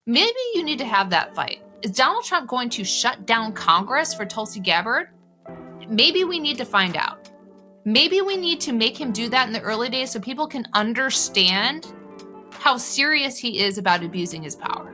maybe you need to have that fight. Is Donald Trump going to shut down Congress for Tulsi Gabbard? Maybe we need to find out. Maybe we need to make him do that in the early days so people can understand how serious he is about abusing his power.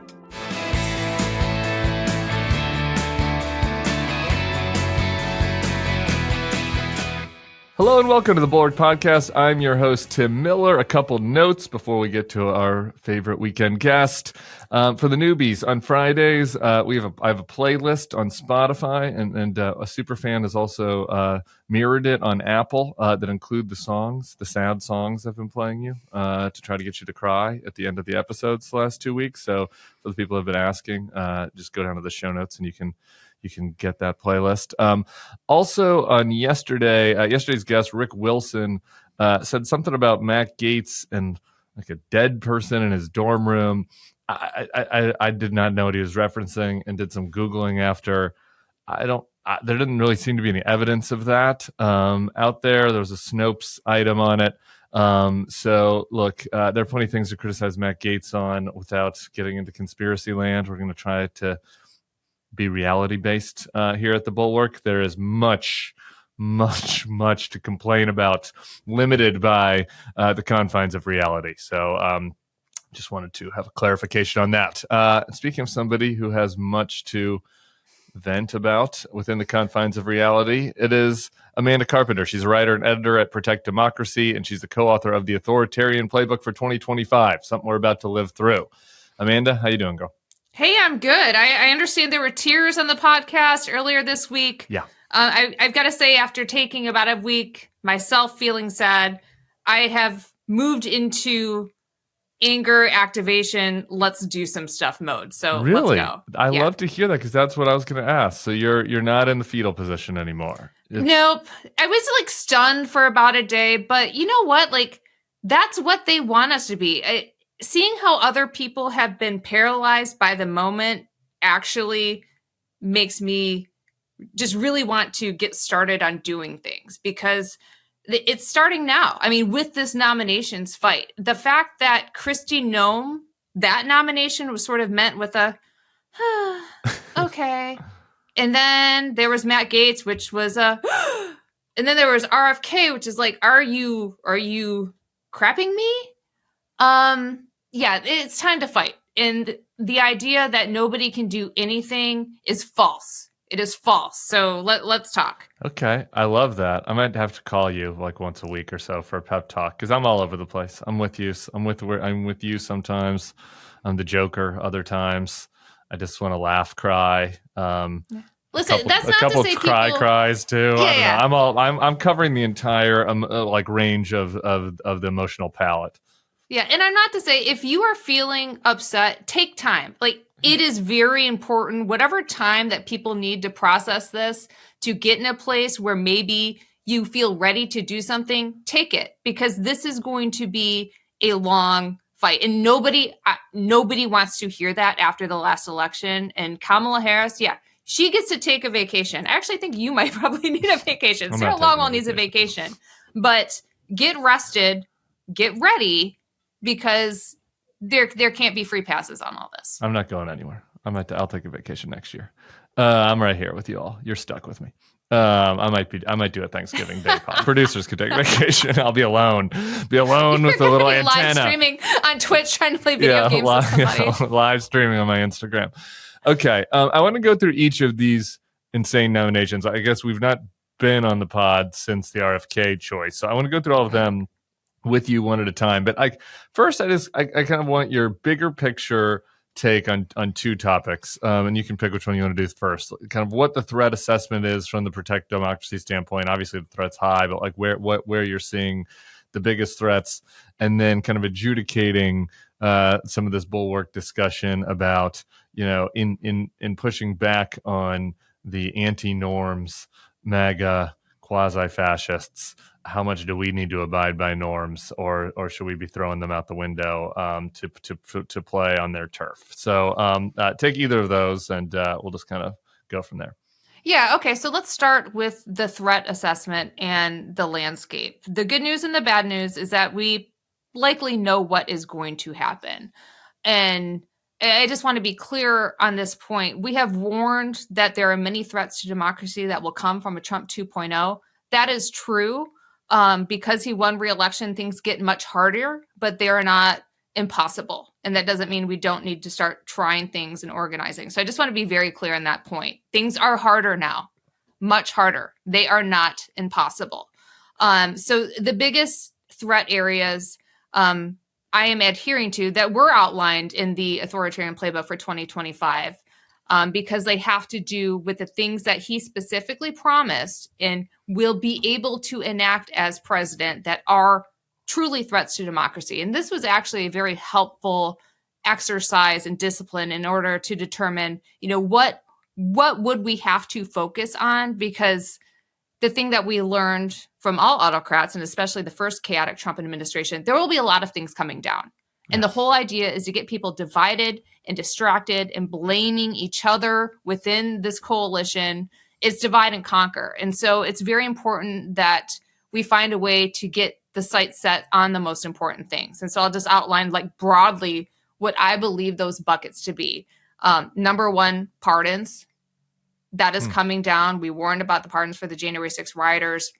Hello and welcome to the Bulwark Podcast. I'm your host, Tim Miller. A couple notes before we get to our favorite weekend guest. For the newbies, on Fridays, I have a playlist on Spotify, and a super fan has also mirrored it on Apple that include the sad songs I've been playing you to try to get you to cry at the end of the episodes the last 2 weeks. So for the people who have been asking, just go down to the show notes and you can get that playlist. Also on yesterday's guest, Rick Wilson, said something about Matt Gaetz and like a dead person in his dorm room. I did not know what he was referencing and did some Googling after. There didn't really seem to be any evidence of that out there. There was a Snopes item on it. So look, there are plenty of things to criticize Matt Gaetz on without getting into conspiracy land. We're going to try to be reality-based here at the Bulwark. There is much to complain about, limited by the confines of reality. So just wanted to have a clarification on that. Speaking of somebody who has much to vent about within the confines of reality, it is Amanda Carpenter. She's a writer and editor at Protect Democracy, and she's the co-author of The Authoritarian Playbook for 2025, something we're about to live through. Amanda, how you doing, girl? Hey, I'm good. I understand there were tears on the podcast earlier this week. Yeah. I've got to say, after taking about a week, myself feeling sad, I have moved into anger activation, let's do some stuff mode. So really? Let's go. I love to hear that because that's what I was going to ask. So you're not in the fetal position anymore. Nope. I was stunned for about a day, but you know what? That's what they want us to be. Seeing how other people have been paralyzed by the moment actually makes me just really want to get started on doing things because it's starting now. I mean, with this nominations fight, the fact that Kristi Noem, that nomination was sort of met with a, okay. And then there was Matt Gaetz, which was and then there was RFK, which is like, are you crapping me? Yeah, it's time to fight. And the idea that nobody can do anything is false. It is false. So let's talk. Okay. I love that. I might have to call you once a week or so for a pep talk because I'm all over the place. I'm with you. I'm with you sometimes. I'm the Joker other times. I just want to laugh, cry. Listen, that's not to say cries too. Yeah. I don't know. I'm covering the entire range of the emotional palette. Yeah, and I'm not to say if you are feeling upset, take time. It is very important, whatever time that people need to process this, to get in a place where maybe you feel ready to do something, take it. Because this is going to be a long fight. And nobody wants to hear that after the last election. And Kamala Harris, yeah, she gets to take a vacation. I actually think you might probably need a vacation. Sarah Longwell needs a vacation. But get rested, get ready, because there can't be free passes on all this. I'm not going anywhere. I'll take a vacation next year. I'm right here with you all. You're stuck with me. I might do a Thanksgiving Day pod. Producers could take a vacation. I'll be alone. With a little antenna. Live streaming on Twitch, trying to play video games with somebody. Live streaming on my Instagram. Okay, I want to go through each of these insane nominations. I guess we've not been on the pod since the RFK choice, so I want to go through all of them with you one at a time. But first, I kind of want your bigger picture take on two topics, and you can pick which one you want to do first. Kind of what the threat assessment is from the Protect Democracy standpoint. Obviously, the threat's high, but where you're seeing the biggest threats, and then kind of adjudicating some of this Bulwark discussion about in pushing back on the anti-norms, MAGA quasi-fascists. How much do we need to abide by norms, or should we be throwing them out the window to play on their turf? So take either of those, and we'll just kind of go from there. Yeah, okay, so let's start with the threat assessment and the landscape. The good news and the bad news is that we likely know what is going to happen. And I just want to be clear on this point. We have warned that there are many threats to democracy that will come from a Trump 2.0. That is true. Because he won re-election, things get much harder, but they are not impossible. And that doesn't mean we don't need to start trying things and organizing. So I just want to be very clear on that point. Things are harder now, much harder. They are not impossible. So the biggest threat areas I am adhering to that were outlined in the authoritarian playbook for 2025, because they have to do with the things that he specifically promised and will be able to enact as president that are truly threats to democracy. And this was actually a very helpful exercise and discipline in order to determine, what would we have to focus on? Because the thing that we learned from all autocrats, and especially the first chaotic Trump administration, there will be a lot of things coming down. And the whole idea is to get people divided and distracted and blaming each other within this coalition. It's divide and conquer. And so it's very important that we find a way to get the sights set on the most important things. And so I'll just outline broadly what I believe those buckets to be. Number one, pardons. That is coming down. We warned about the pardons for the January 6th rioters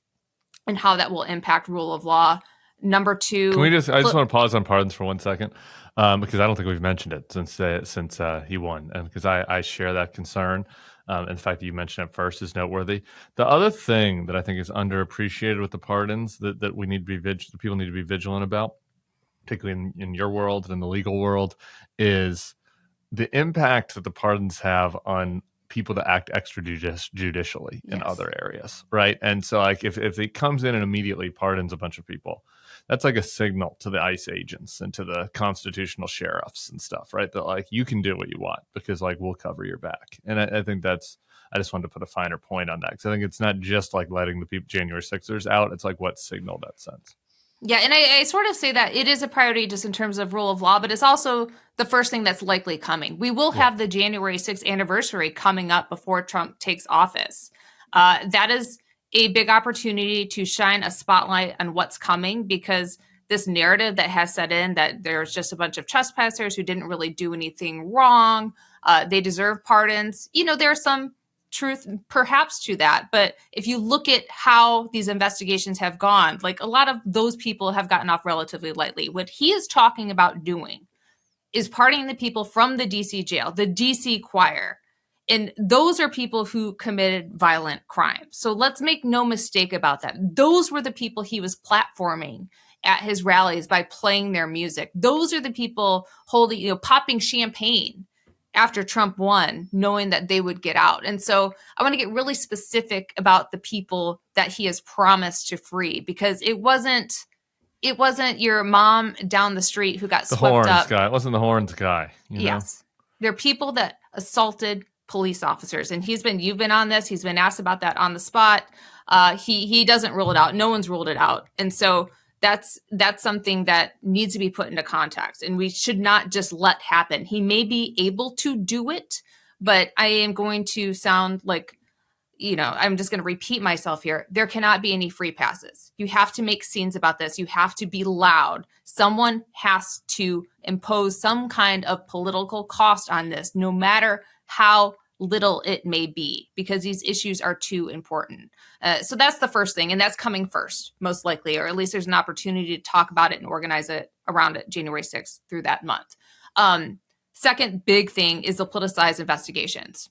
and how that will impact rule of law. Number two, I just want to pause on pardons for 1 second, because I don't think we've mentioned it since he won, and because I share that concern. And the fact that you mentioned it first is noteworthy. The other thing that I think is underappreciated with the pardons that we need to be people need to be vigilant about, particularly in your world and in the legal world, is the impact that the pardons have on people to act extrajudicially in other areas, right? And so if it comes in and immediately pardons a bunch of people, that's like a signal to the ICE agents and to the constitutional sheriffs and stuff, right? That you can do what you want because we'll cover your back. And I think I just wanted to put a finer point on that, because I think it's not just letting the people January 6ers out. It's what signal that sends. Yeah, and I sort of say that it is a priority just in terms of rule of law, but it's also the first thing that's likely coming. We will have the January 6th anniversary coming up before Trump takes office. That is a big opportunity to shine a spotlight on what's coming, because this narrative that has set in that there's just a bunch of trespassers who didn't really do anything wrong, they deserve pardons. There's some truth perhaps to that, but if you look at how these investigations have gone, a lot of those people have gotten off relatively lightly. What he is talking about doing is pardoning the people from the DC jail, the DC choir. And those are people who committed violent crimes. So let's make no mistake about that. Those were the people he was platforming at his rallies by playing their music. Those are the people holding, popping champagne after Trump won, knowing that they would get out. And so I want to get really specific about the people that he has promised to free, because it wasn't your mom down the street who got swept up. Guy. It wasn't the horns guy. Yes. They're people that assaulted police officers. And you've been on this. He's been asked about that on the spot. He doesn't rule it out. No one's ruled it out. And so that's something that needs to be put into context, and we should not just let happen. He may be able to do it, but I am going to sound I'm just going to repeat myself here. There cannot be any free passes. You have to make scenes about this. You have to be loud. Someone has to impose some kind of political cost on this, no matter how little it may be, because these issues are too important. So that's the first thing, and that's coming first, most likely, or at least there's an opportunity to talk about it and organize it around it January 6th through that month. Second big thing is the politicized investigations.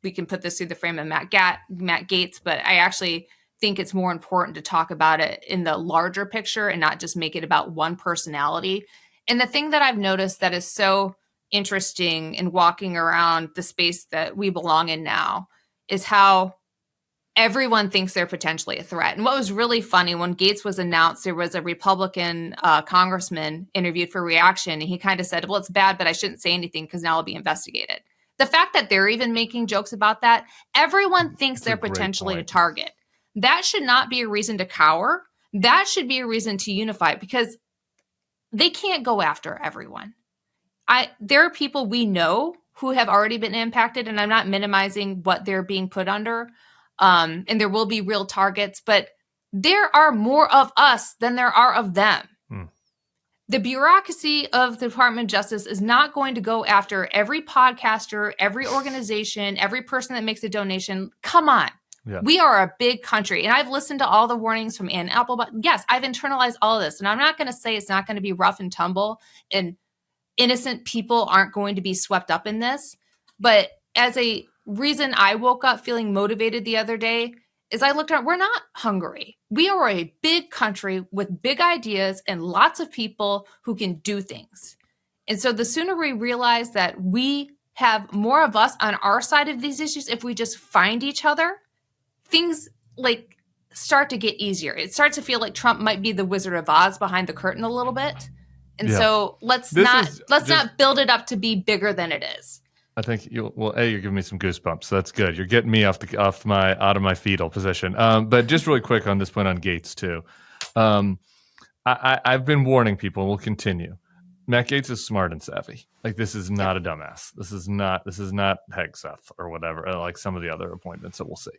We can put this through the frame of Matt Gaetz, but I actually think it's more important to talk about it in the larger picture and not just make it about one personality. And the thing that I've noticed that is so interesting in walking around the space that we belong in now is how everyone thinks they're potentially a threat. And what was really funny, when Gaetz was announced, there was a Republican congressman interviewed for Reaction, and he kind of said, well, it's bad, but I shouldn't say anything because now I'll be investigated. The fact that they're even making jokes about that, everyone thinks they're potentially a target. That should not be a reason to cower. That should be a reason to unify, because they can't go after everyone. There are people we know who have already been impacted, and I'm not minimizing what they're being put under. And there will be real targets, but there are more of us than there are of them. The bureaucracy of the Department of Justice is not going to go after every podcaster, every organization, every person that makes a donation. Come on. Yeah. We are a big country. And I've listened to all the warnings from Ann Applebaum. Yes, I've internalized all of this. And I'm not going to say it's not going to be rough and tumble and innocent people aren't going to be swept up in this. But as a reason I woke up feeling motivated the other day is I looked at, we're not Hungary. We are a big country with big ideas and lots of people who can do things. And so the sooner we realize that we have more of us on our side of these issues, if we just find each other, things like start to get easier. It starts to feel like Trump might be the Wizard of Oz behind the curtain a little bit. And so let's not build it up to be bigger than it is. I think you're giving me some goosebumps. So that's good. You're getting me out of my fetal position. But just really quick on this point on Gates too. I've been warning people, and we'll continue. Matt Gates is smart and savvy. Like, this is not a dumbass. This is not Hegseth or whatever, like some of the other appointments that we'll see.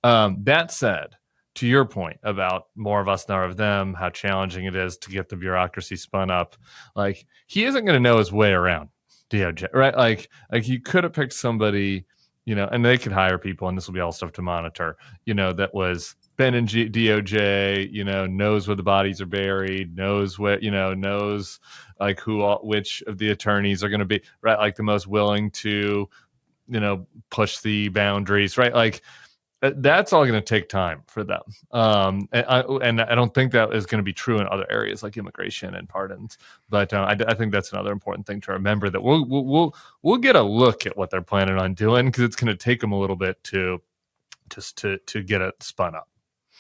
That said, to your point about more of us, none of them, how challenging it is to get the bureaucracy spun up, like, he isn't going to know his way around DOJ, right? Like you could have picked somebody, and they could hire people, and this will be all stuff to monitor, that was been in DOJ, knows where the bodies are buried, knows what, knows like which of the attorneys are going to be, right? Like the most willing to, push the boundaries, right? Like that's all going to take time for them. And I don't think that is going to be true in other areas like immigration and pardons. But I think that's another important thing to remember, that we'll get a look at what they're planning on doing, because it's going to take them a little bit to get it spun up.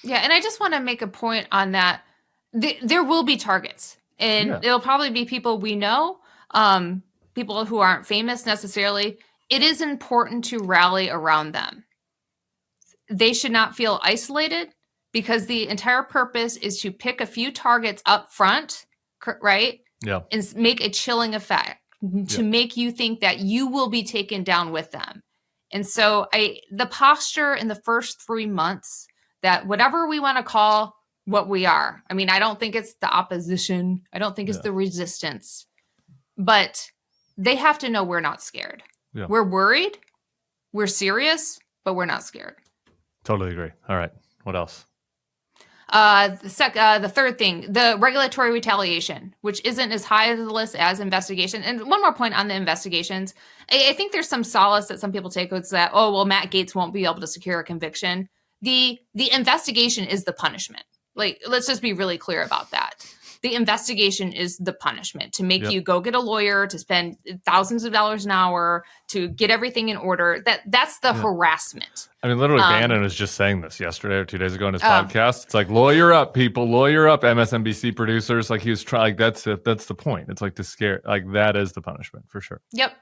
Yeah, and I just want to make a point on that. There will be targets, and it'll probably be people we know, people who aren't famous necessarily. It is important to rally around them. They should not feel isolated, because the entire purpose is to pick a few targets up front, right? Yeah. And make a chilling effect to make you think that you will be taken down with them. And so the posture in the first 3 months, that whatever we want to call what we are, I mean, I don't think it's the opposition. I don't think it's the resistance. But they have to know we're not scared. Yeah. We're worried. We're serious, but we're not scared. Totally agree. All right. What else? The third thing, the regulatory retaliation, which isn't as high on the list as investigation. And one more point on the investigations. I think there's some solace that some people take with that, Matt Gaetz won't be able to secure a conviction. The investigation is the punishment. Like, let's just be really clear about that. The investigation is the punishment, to make you go get a lawyer, to spend thousands of dollars an hour, to get everything in order. That's the harassment. I mean, literally, Bannon was just saying this yesterday or 2 days ago in his podcast. It's like, lawyer up, people, lawyer up, MSNBC producers. Like, he was trying. Like, that's the point. It's like to scare. Like, that is the punishment for sure. Yep.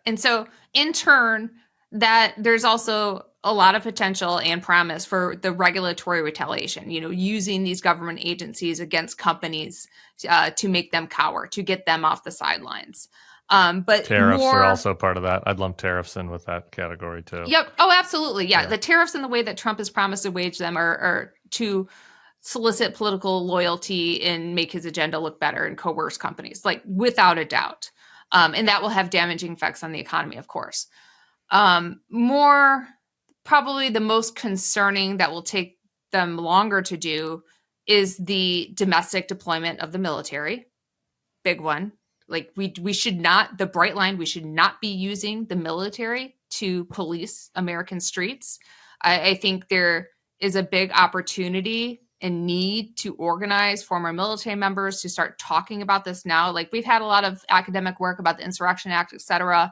And so, in turn, that there's also a lot of potential and promise for the regulatory retaliation, using these government agencies against companies to make them cower, to get them off the sidelines. But tariffs are also part of that. I'd lump tariffs in with that category too. Yep. Oh, absolutely. Yeah. The tariffs and the way that Trump has promised to wage them are to solicit political loyalty and make his agenda look better and coerce companies, like, without a doubt. And that will have damaging effects on the economy, of course. Probably the most concerning, that will take them longer to do, is the domestic deployment of the military. Big one. Like, we should not, the bright line, we should not be using the military to police American streets. I think there is a big opportunity and need to organize former military members to start talking about this now. Like, we've had a lot of academic work about the Insurrection Act, et cetera.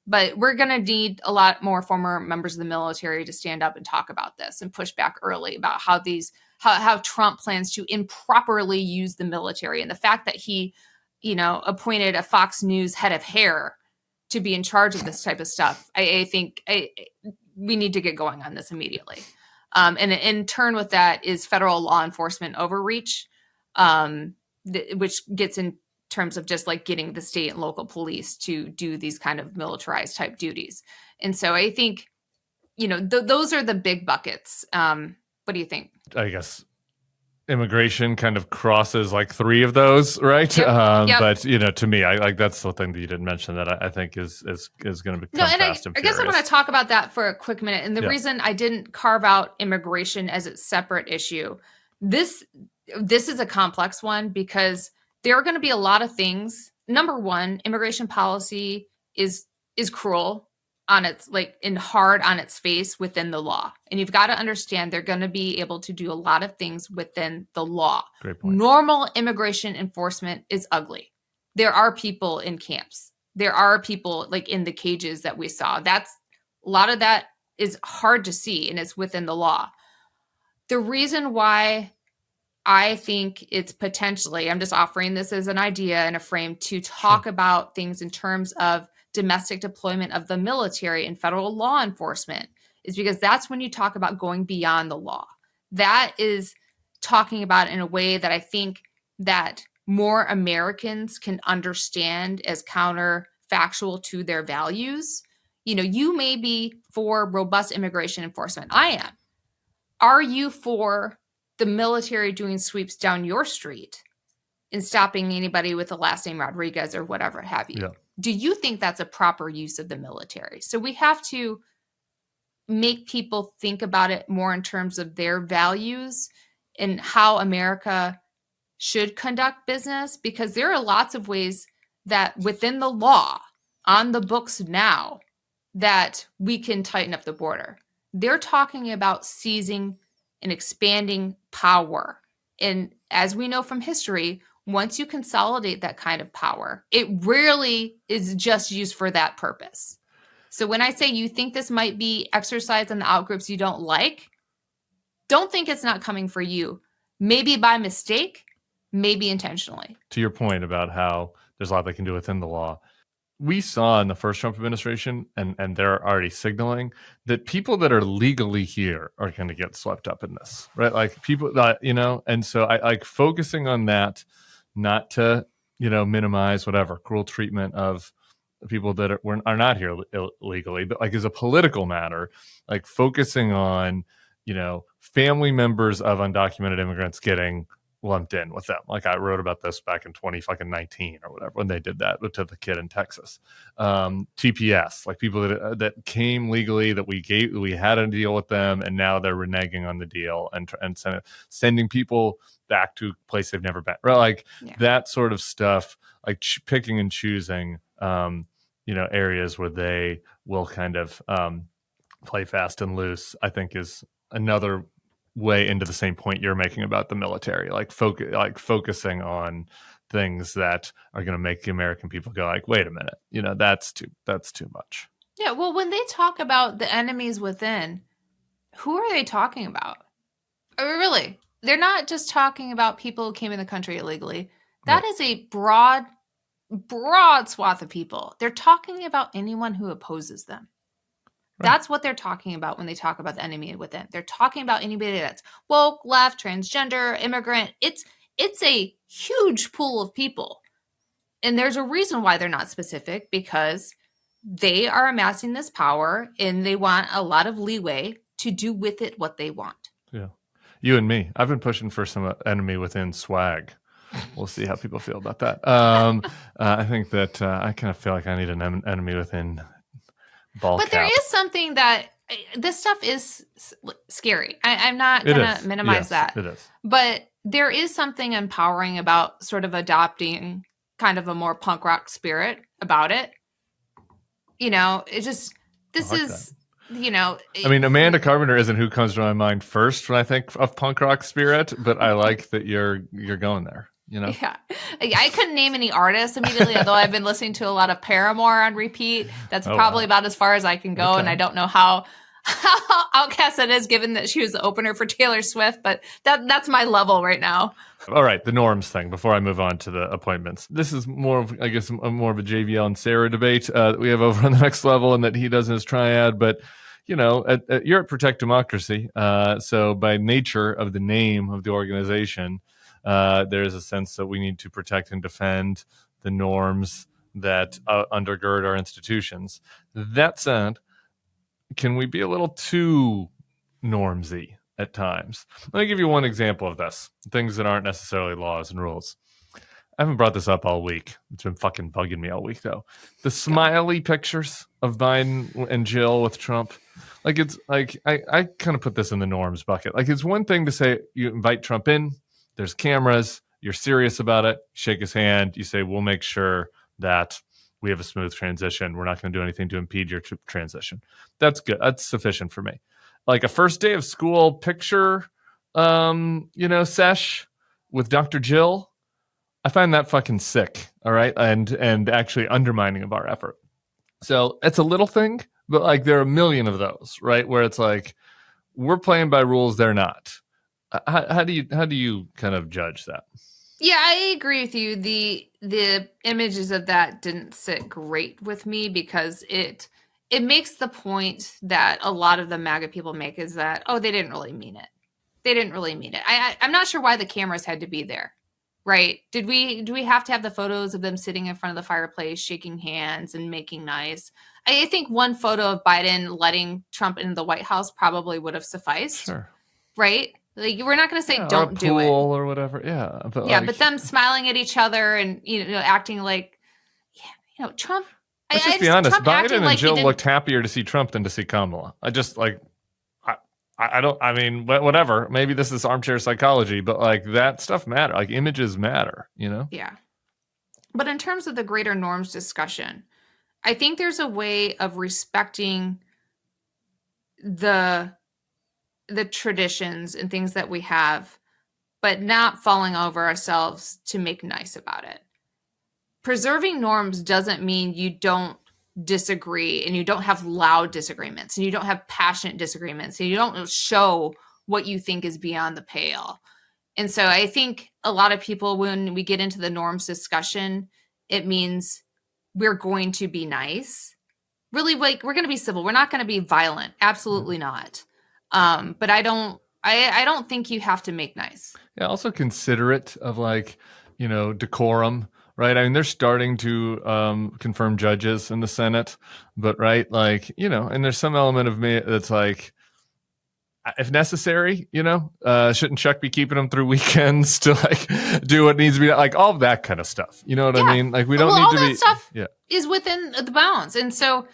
But we're going to need a lot more former members of the military to stand up and talk about this and push back early about how Trump plans to improperly use the military. And the fact that he, appointed a Fox News head of hair to be in charge of this type of stuff, I think we need to get going on this immediately. And in turn with that is federal law enforcement overreach, which gets in terms of just like getting the state and local police to do these kind of militarized type duties. And so I think, those are the big buckets. What do you think? I guess immigration kind of crosses like three of those, right? Yep. But to me, I like that's the thing that you didn't mention that I think is going to become fast and I guess I want to talk about that for a quick minute. And the reason I didn't carve out immigration as its separate issue, this is a complex one because there are going to be a lot of things. Number one, immigration policy is cruel on its hard on its face within the law. And you've got to understand they're going to be able to do a lot of things within the law. Great point. Normal immigration enforcement is ugly. There are people in camps. There are people in the cages that we saw. A lot of that is hard to see and it's within the law. The reason why I think it's potentially, I'm just offering this as an idea and a frame to talk about things in terms of domestic deployment of the military and federal law enforcement, is because that's when you talk about going beyond the law. That is talking about in a way that I think that more Americans can understand as counterfactual to their values. You may be for robust immigration enforcement. I am. Are you for the military doing sweeps down your street and stopping anybody with the last name Rodriguez or whatever have you? Yeah. Do you think that's a proper use of the military? So we have to make people think about it more in terms of their values and how America should conduct business, because there are lots of ways that within the law on the books now that we can tighten up the border. They're talking about seizing and expanding power. And as we know from history, once you consolidate that kind of power, it rarely is just used for that purpose. So when I say you think this might be exercised on the outgroups you don't like, don't think it's not coming for you. Maybe by mistake, maybe intentionally. To your point about how there's a lot they can do within the law, we saw in the first Trump administration, and they're already signaling that people that are legally here are going to get swept up in this, right? Like people that, and so I like focusing on that, not to, minimize whatever cruel treatment of people that are not here illegally, but like as a political matter, like focusing on, family members of undocumented immigrants getting lumped in with them. Like I wrote about this back in 2019 or whatever, when they did that to the kid in Texas. TPS, like people that came legally, that we had a deal with them, and now they're reneging on the deal and sending people back to a place they've never been. Right? Like that sort of stuff, like picking and choosing, areas where they will kind of play fast and loose, I think is another way into the same point you're making about the military, focusing on things that are going to make the American people go like, wait a minute, that's too much. Yeah. Well, when they talk about the enemies within, who are they talking about? Really? They're not just talking about people who came in the country illegally. That is a broad swath of people. They're talking about anyone who opposes them. That's what they're talking about when they talk about the enemy within. They're talking about anybody that's woke, left, transgender, immigrant. It's a huge pool of people. And there's a reason why they're not specific, because they are amassing this power and they want a lot of leeway to do with it what they want. Yeah. You and me. I've been pushing for some enemy within swag. We'll see how people feel about that. I think that I kind of feel like I need an enemy within ball cap. There is something that this stuff is scary. I'm not going to minimize that. It is. But there is something empowering about sort of adopting kind of a more punk rock spirit about it. It just, this is, I mean, Amanda Carpenter isn't who comes to my mind first when I think of punk rock spirit, but I like that you're going there. Yeah. I couldn't name any artists immediately, although I've been listening to a lot of Paramore on repeat. That's probably about as far as I can go. Okay. And I don't know how outcast that is, given that she was the opener for Taylor Swift, but that's my level right now. All right. The norms thing before I move on to the appointments. This is more of, I guess, more of a JVL and Sarah debate that we have over on the next level, and that he does in his triad. But, you're at Protect Democracy. So by nature of the name of the organization, there's a sense that we need to protect and defend the norms that undergird our institutions. That said, can we be a little too normsy at times. Let me give you one example of this. Things that aren't necessarily laws and rules. I haven't brought this up all week. It's been fucking bugging me all week, though. The smiley pictures of Biden and Jill with Trump. Like, it's like, I kind of put this in the norms bucket. Like, it's one thing to say you invite Trump in, there's cameras, you're serious about it, shake his hand, you say, we'll make sure that we have a smooth transition. We're not going to do anything to impede your transition. That's good. That's sufficient for me. Like a first day of school picture, sesh with Dr. Jill, I find that fucking sick, all right? And actually undermining of our effort. So it's a little thing, but like there are a million of those, right? Where it's like, we're playing by rules, they're not. How do you kind of judge that? Yeah, I agree with you. The images of that didn't sit great with me because it makes the point that a lot of the MAGA people make is that, oh, they didn't really mean it. They didn't really mean it. I'm not sure why the cameras had to be there. Right. Do we have to have the photos of them sitting in front of the fireplace, shaking hands and making nice? I think one photo of Biden letting Trump into the White House probably would have sufficed. Sure. Right. Like, we're not going to say don't do it or whatever. Yeah. But them smiling at each other and, acting like, Trump. Let's just be honest. Biden and Jill looked happier to see Trump than to see Kamala. I mean, whatever. Maybe this is armchair psychology, but like that stuff matter. Like images matter, Yeah. But in terms of the greater norms discussion, I think there's a way of respecting the traditions and things that we have, but not falling over ourselves to make nice about it. Preserving norms doesn't mean you don't disagree and you don't have loud disagreements and you don't have passionate disagreements and you don't show what you think is beyond the pale. And so I think a lot of people, when we get into the norms discussion, it means we're going to be nice. Really, like, we're going to be civil. We're not going to be violent. Absolutely not. But I don't think you have to make nice. Yeah, also considerate of decorum. Right. I mean, they're starting to confirm judges in the Senate, but and there's some element of me that's like, if necessary, shouldn't Chuck be keeping them through weekends to do what needs to be done? Like all of that kind of stuff. You know what I mean? Like we don't need to be. All that stuff is within the bounds. And so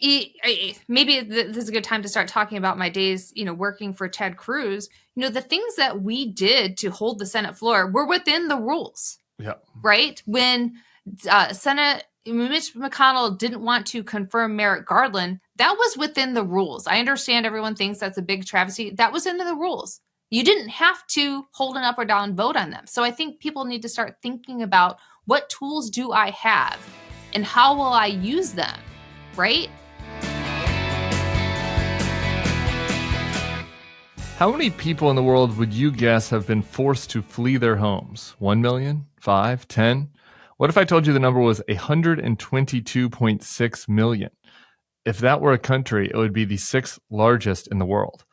maybe this is a good time to start talking about my days, working for Ted Cruz. The things that we did to hold the Senate floor were within the rules. Yeah. Right. When Senate Mitch McConnell didn't want to confirm Merrick Garland, that was within the rules. I understand everyone thinks that's a big travesty. That was into the rules. You didn't have to hold an up or down vote on them. So I think people need to start thinking about what tools do I have and how will I use them? Right. How many people in the world would you guess have been forced to flee their homes? 1 million? 5? 10? What if I told you the number was 122.6 million? If that were a country, it would be the 6th largest in the world.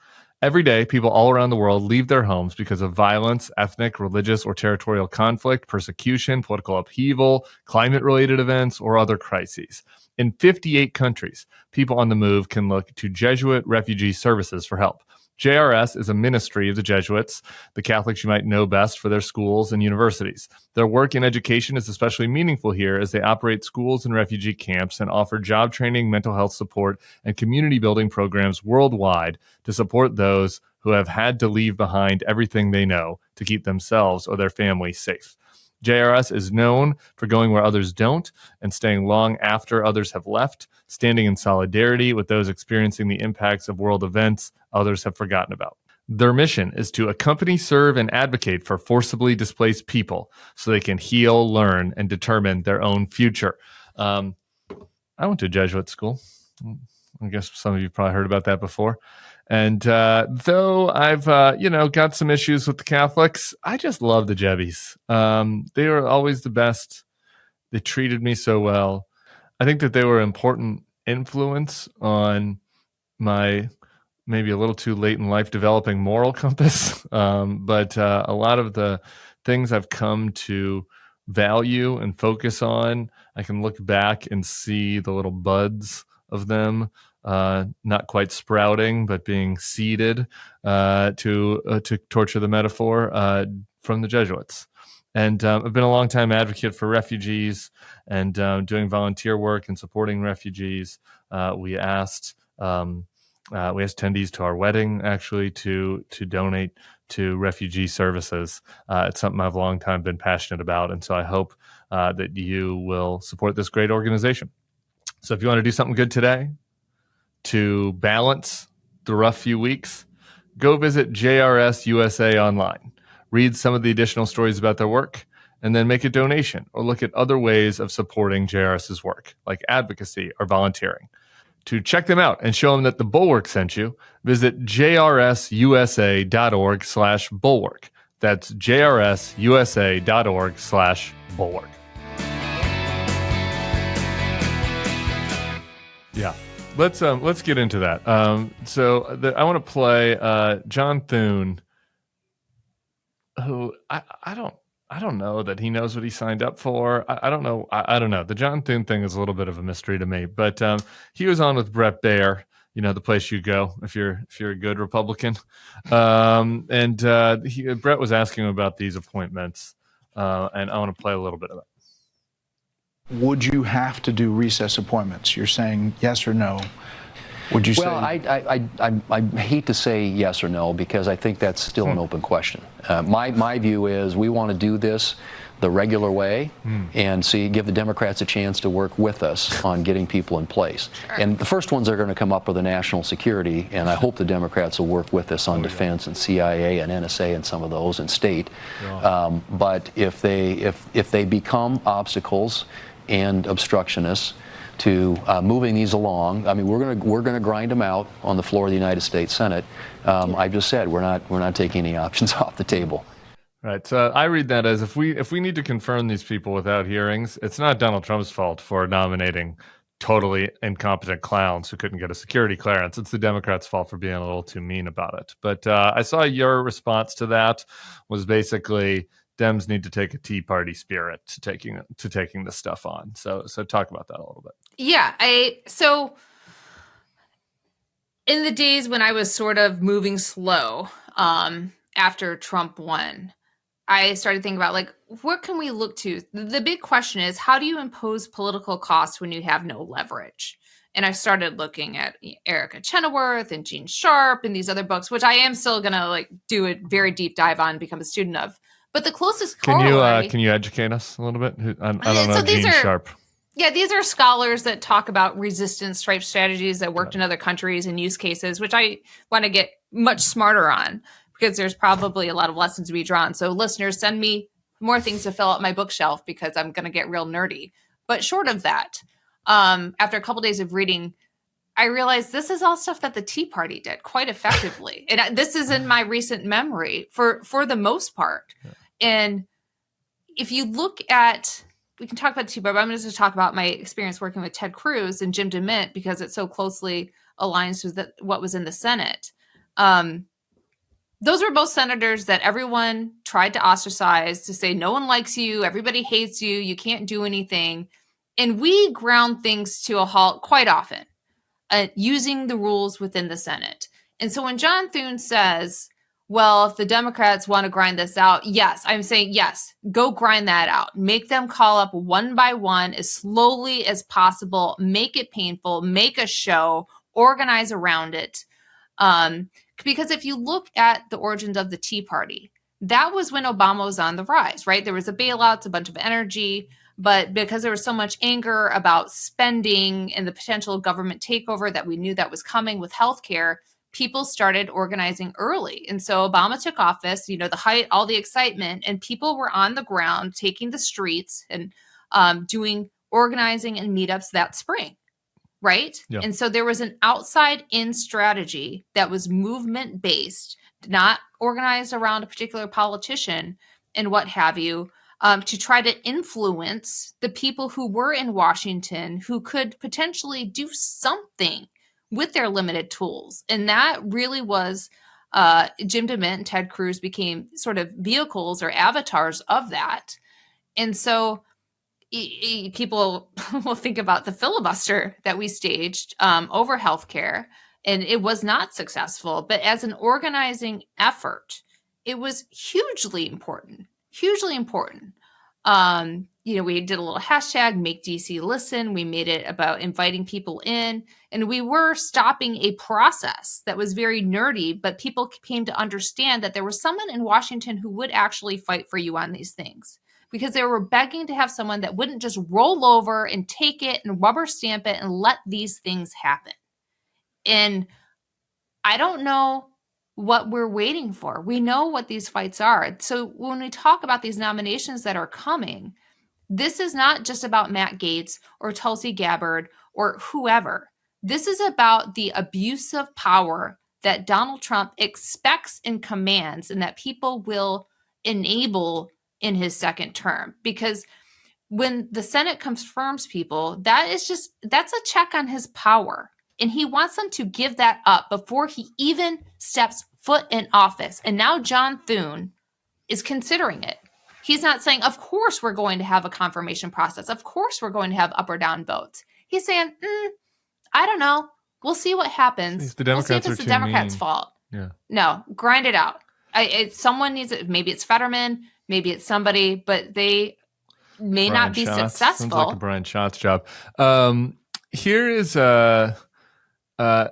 Every day, people all around the world leave their homes because of violence, ethnic, religious, or territorial conflict, persecution, political upheaval, climate-related events, or other crises. In 58 countries, people on the move can look to Jesuit refugee services for help. JRS is a ministry of the Jesuits, the Catholics you might know best for their schools and universities. Their work in education is especially meaningful here as they operate schools and refugee camps and offer job training, mental health support, and community building programs worldwide to support those who have had to leave behind everything they know to keep themselves or their families safe. JRS is known for going where others don't and staying long after others have left, standing in solidarity with those experiencing the impacts of world events others have forgotten about. Their mission is to accompany, serve, and advocate for forcibly displaced people so they can heal, learn, and determine their own future. I went to Jesuit school. I guess some of you probably heard about that before. And though I've, got some issues with the Catholics, I just love the Jebbies. They were always the best. They treated me so well. I think that they were an important influence on my maybe a little too late in life developing moral compass. But a lot of the things I've come to value and focus on, I can look back and see the little buds of them not quite sprouting, but being seeded to torture the metaphor from the Jesuits. And I've been a long-time advocate for refugees and doing volunteer work and supporting refugees. We asked attendees to our wedding actually to donate to refugee services. It's something I've long time been passionate about, and so I hope that you will support this great organization. So if you want to do something good today to balance the rough few weeks, go visit JRS USA online. Read some of the additional stories about their work, and then make a donation or look at other ways of supporting JRS's work, like advocacy or volunteering. To check them out and show them that the Bulwark sent you, visit jrsusa.org/bulwark. That's jrsusa.org/bulwark. Yeah. Let's get into that. I want to play John Thune, who I don't know that he knows what he signed up for. I don't know. I don't know. The John Thune thing is a little bit of a mystery to me. But he was on with Brett Baer, the place you go if you're a good Republican. Brett was asking him about these appointments, and I want to play a little bit of that. Would you have to do recess appointments? You're saying yes or no. Would you say? Well, I hate to say yes or no because I think that's still an open question. My view is we want to do this the regular way and give the Democrats a chance to work with us on getting people in place. And the first ones that are going to come up are the national security, and I hope the Democrats will work with us on defense and CIA and NSA and some of those and state. Yeah. But if they become obstacles and obstructionists to moving these along, I mean, we're going to grind them out on the floor of the United States Senate. I just said we're not taking any options off the table. Right. So I read that as if we need to confirm these people without hearings, it's not Donald Trump's fault for nominating totally incompetent clowns who couldn't get a security clearance. It's the Democrats' fault for being a little too mean about it. But I saw your response to that was basically Dems need to take a Tea Party spirit to taking this stuff on. So talk about that a little bit. Yeah. So in the days when I was sort of moving slow after Trump won, I started thinking about, what can we look to? The big question is, how do you impose political costs when you have no leverage? And I started looking at Erica Chenoweth and Gene Sharp and these other books, which I am still going to do a very deep dive on and become a student of. But the closest corollary... Can you educate us a little bit? I don't know Gene Sharp. Yeah, these are scholars that talk about resistance type strategies that worked in other countries and use cases, which I want to get much smarter on, because there's probably a lot of lessons to be drawn. So listeners, send me more things to fill out my bookshelf because I'm going to get real nerdy. But short of that, after a couple days of reading, I realized this is all stuff that the Tea Party did quite effectively. And this is in my recent memory for the most part. Yeah. And if you look at, we can talk about the Tea Party, but I'm going to just talk about my experience working with Ted Cruz and Jim DeMint because it so closely aligns with what was in the Senate. Those were both senators that everyone tried to ostracize, to say no one likes you, everybody hates you, you can't do anything. And we ground things to a halt quite often, using the rules within the Senate. And so when John Thune says, well, if the Democrats want to grind this out, yes, I'm saying yes, go grind that out. Make them call up one by one as slowly as possible, make it painful, make a show, organize around it. Because if you look at the origins of the Tea Party, that was when Obama was on the rise, right? There was a bailouts, a bunch of energy, but because there was so much anger about spending and the potential government takeover that we knew that was coming with healthcare, people started organizing early. And so Obama took office, the height, all the excitement, and people were on the ground taking the streets and doing organizing and meetups that spring. Right? Yeah. And so there was an outside-in strategy that was movement-based, not organized around a particular politician and what have you, to try to influence the people who were in Washington who could potentially do something with their limited tools. And that really was Jim DeMint and Ted Cruz became sort of vehicles or avatars of that. And so people will think about the filibuster that we staged over healthcare, and it was not successful. But as an organizing effort, it was hugely important. Hugely important. We did a little hashtag Make DC Listen. We made it about inviting people in, and we were stopping a process that was very nerdy, but people came to understand that there was someone in Washington who would actually fight for you on these things, because they were begging to have someone that wouldn't just roll over and take it and rubber stamp it and let these things happen. And I don't know what we're waiting for. We know what these fights are. So when we talk about these nominations that are coming, this is not just about Matt Gaetz or Tulsi Gabbard or whoever. This is about the abuse of power that Donald Trump expects and commands, and that people will enable in his second term. Because when the Senate confirms people, that's a check on his power. And he wants them to give that up before he even steps foot in office. And now John Thune is considering it. He's not saying, of course we're going to have a confirmation process. Of course we're going to have up or down votes. He's saying, I don't know. We'll see what happens. We'll see if it's the Democrats' fault. Yeah. No, grind it out. Someone needs it. Maybe it's Fetterman. Maybe it's somebody, but they may not be successful. Sounds like a Brian Schatz job. Here is I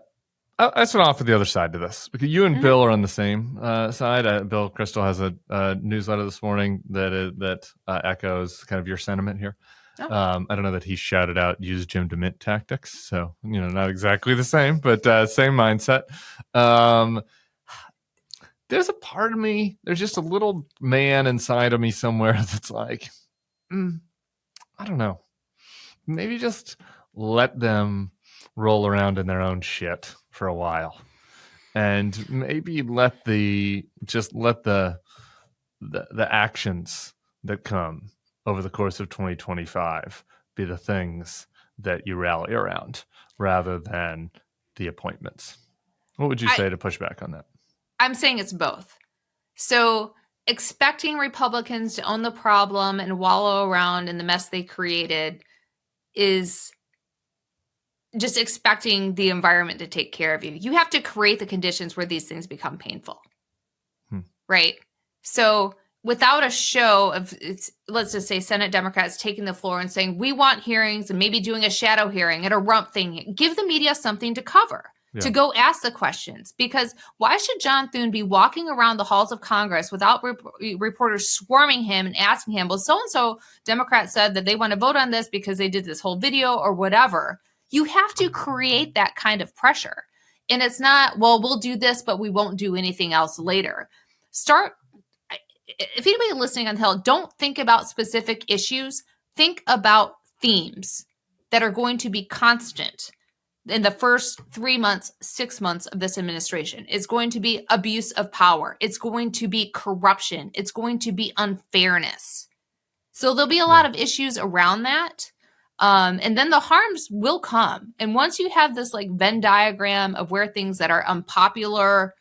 just went off of the other side to this, because you and Bill are on the same side. Bill Crystal has a newsletter this morning that echoes kind of your sentiment here. Oh. I don't know that he shouted out use Jim DeMint tactics, so not exactly the same, but same mindset. There's a part of me, there's just a little man inside of me somewhere that's like, I don't know, maybe just let them roll around in their own shit for a while, and maybe let the actions that come over the course of 2025 be the things that you rally around rather than the appointments. What would you say to push back on that? I'm saying it's both. So expecting Republicans to own the problem and wallow around in the mess they created is just expecting the environment to take care of you. You have to create the conditions where these things become painful, right? So without a show of, let's just say Senate Democrats taking the floor and saying, we want hearings, and maybe doing a shadow hearing and a rump thing, give the media something to cover, to go ask the questions. Because why should John Thune be walking around the halls of Congress without reporters swarming him and asking him, well, so-and-so Democrat said that they want to vote on this because they did this whole video or whatever. You have to create that kind of pressure. And it's not, well, we'll do this, but we won't do anything else later. If anybody listening on the Hill, don't think about specific issues. Think about themes that are going to be constant in the first 3 months, 6 months of this administration. It's going to be abuse of power. It's going to be corruption. It's going to be unfairness. So there'll be a lot of issues around that. And then the harms will come. And once you have this like Venn diagram of where things that are unpopular,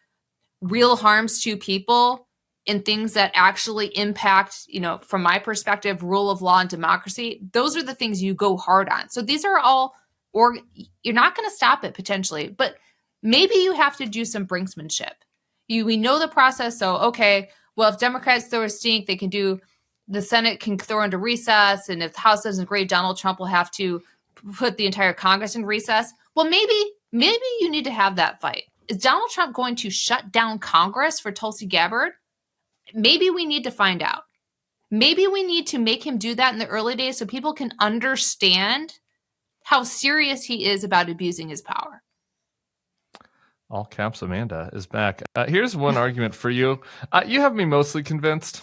real harms to people, and things that actually impact, from my perspective, rule of law and democracy, those are the things you go hard on. So these are all, or you're not going to stop it potentially, but maybe you have to do some brinksmanship. We know the process. So, okay, well, if Democrats throw a stink, the Senate can throw into recess. And if the House doesn't agree, Donald Trump will have to put the entire Congress in recess. Well, maybe you need to have that fight. Is Donald Trump going to shut down Congress for Tulsi Gabbard? Maybe we need to find out. Maybe we need to make him do that in the early days so people can understand how serious he is about abusing his power. All caps Amanda is back. Here's one argument for you. You have me mostly convinced.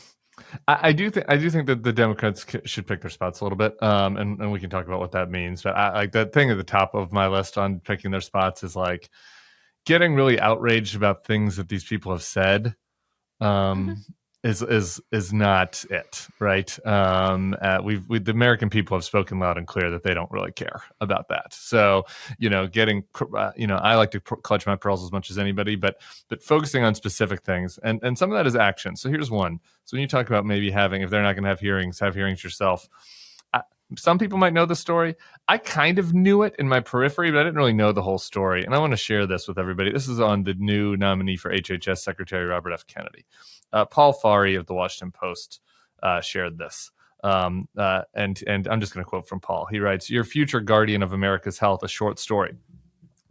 I do think that the Democrats should pick their spots a little bit, and we can talk about what that means. But like that thing at the top of my list on picking their spots is like getting really outraged about things that these people have said. Is not it, right? The American people have spoken loud and clear that they don't really care about that. So, I like to clutch my pearls as much as anybody, but focusing on specific things, and some of that is action. So here's one. So when you talk about maybe if they're not going to have hearings yourself. some people might know the story. I kind of knew it in my periphery, but I didn't really know the whole story. And I want to share this with everybody. This is on the new nominee for HHS, Secretary Robert F. Kennedy. Paul Farhi of the Washington Post shared this. And I'm just going to quote from Paul. He writes, "Your future guardian of America's health, a short story.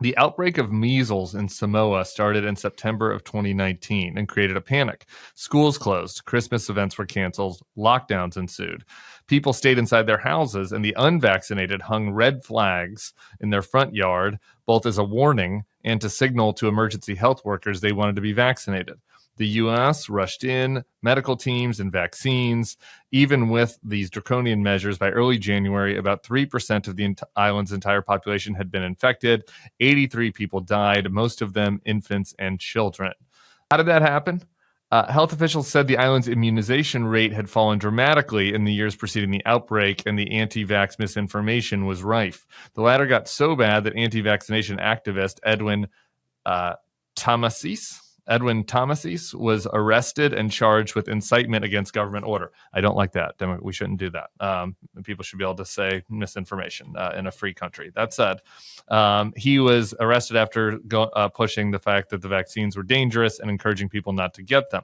The outbreak of measles in Samoa started in September of 2019 and created a panic. Schools closed, Christmas events were canceled, lockdowns ensued. People stayed inside their houses, and the unvaccinated hung red flags in their front yard, both as a warning and to signal to emergency health workers they wanted to be vaccinated. The U.S. rushed in medical teams and vaccines. Even with these draconian measures, by early January, about 3% of the island's entire population had been infected. 83 people died, most of them infants and children." How did that happen? Health officials said the island's immunization rate had fallen dramatically in the years preceding the outbreak, and the anti-vax misinformation was rife. The latter got so bad that anti-vaccination activist Edwin Thomasis was arrested and charged with incitement against government order. I don't like that. We shouldn't do that. People should be able to say misinformation in a free country. That said, he was arrested after pushing the fact that the vaccines were dangerous and encouraging people not to get them.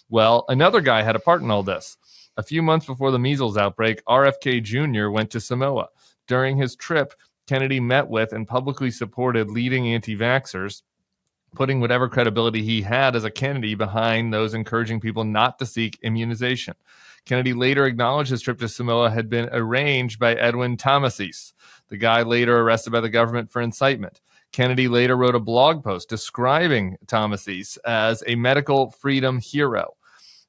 Well, another guy had a part in all this. A few months before the measles outbreak, RFK Jr. went to Samoa. During his trip, Kennedy met with and publicly supported leading anti-vaxxers, putting whatever credibility he had as a Kennedy behind those encouraging people not to seek immunization. Kennedy later acknowledged his trip to Samoa had been arranged by Edwin Thomasis, the guy later arrested by the government for incitement. Kennedy later wrote a blog post describing Thomasis as a medical freedom hero.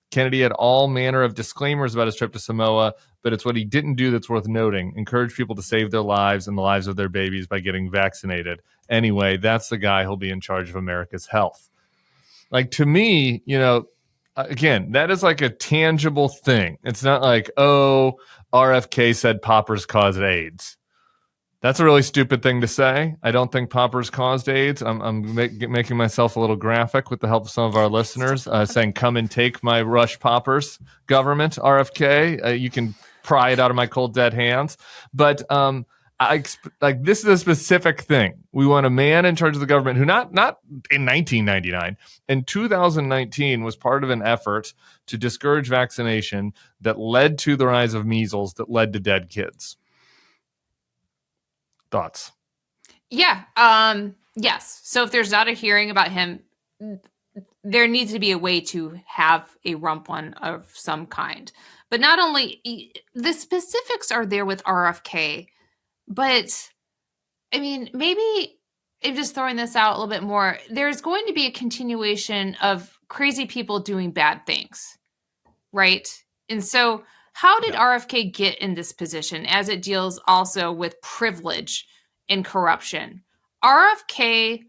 Kennedy had all manner of disclaimers about his trip to Samoa, but it's what he didn't do that's worth noting. Encourage people to save their lives and the lives of their babies by getting vaccinated. Anyway, that's the guy who'll be in charge of America's health. Like, to me, again, that is like a tangible thing. It's not like, oh, RFK said poppers caused AIDS. That's a really stupid thing to say. I don't think poppers caused AIDS. I'm making myself a little graphic with the help of some of our listeners, saying, come and take my Rush poppers, government, RFK. You can pry it out of my cold, dead hands. But this is a specific thing. We want a man in charge of the government who not in 1999, in 2019 was part of an effort to discourage vaccination that led to the rise of measles, that led to dead kids. Thoughts? Yeah. Yes. So if there's not a hearing about him, there needs to be a way to have a rump one of some kind. But not only the specifics are there with RFK, but I mean, maybe I'm just throwing this out a little bit more. There's going to be a continuation of crazy people doing bad things, right? And so how did RFK get in this position as it deals also with privilege and corruption? RFK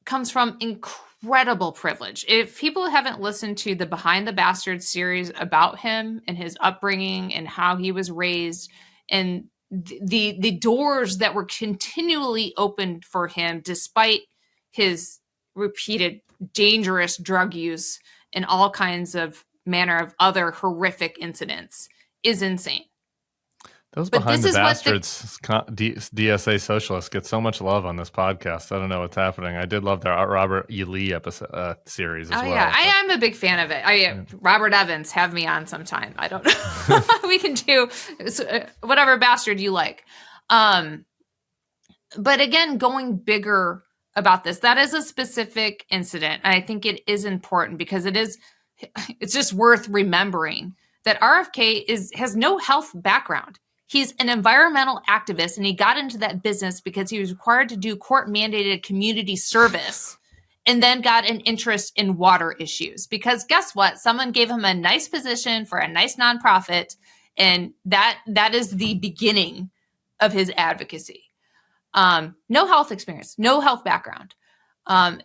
comes from incredible privilege. If people haven't listened to the Behind the Bastards series about him and his upbringing and how he was raised and the doors that were continually opened for him despite his repeated dangerous drug use and all kinds of manner of other horrific incidents is insane. Those Behind the Bastards DSA socialists get so much love on this podcast. I don't know what's happening. I did love their Robert E. Lee episode series as well. Yeah, I'm a big fan of it. Robert Evans, have me on sometime. I don't know. We can do whatever bastard you like. But again, going bigger about this, that is a specific incident. And I think it is important because it's just worth remembering that RFK has no health background. He's an environmental activist, and he got into that business because he was required to do court-mandated community service and then got an interest in water issues. Because guess what? Someone gave him a nice position for a nice nonprofit, and that is the beginning of his advocacy. No health experience, no health background.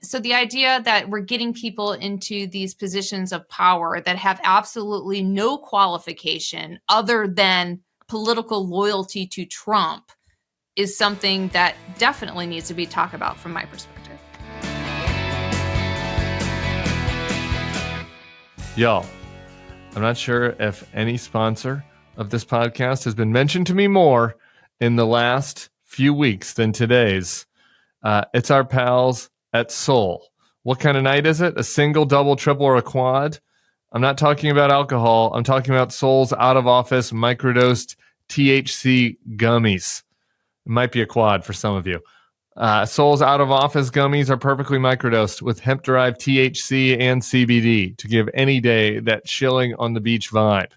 So the idea that we're getting people into these positions of power that have absolutely no qualification other than political loyalty to Trump is something that definitely needs to be talked about from my perspective. Y'all, I'm not sure if any sponsor of this podcast has been mentioned to me more in the last few weeks than today's. It's our pals at Soul. What kind of night is it? A single, double, triple, or a quad? I'm not talking about alcohol. I'm talking about Soul's out-of-office microdosed THC gummies. It might be a quad for some of you. Soul's out-of-office gummies are perfectly microdosed with hemp-derived THC and CBD to give any day that chilling on the beach vibe.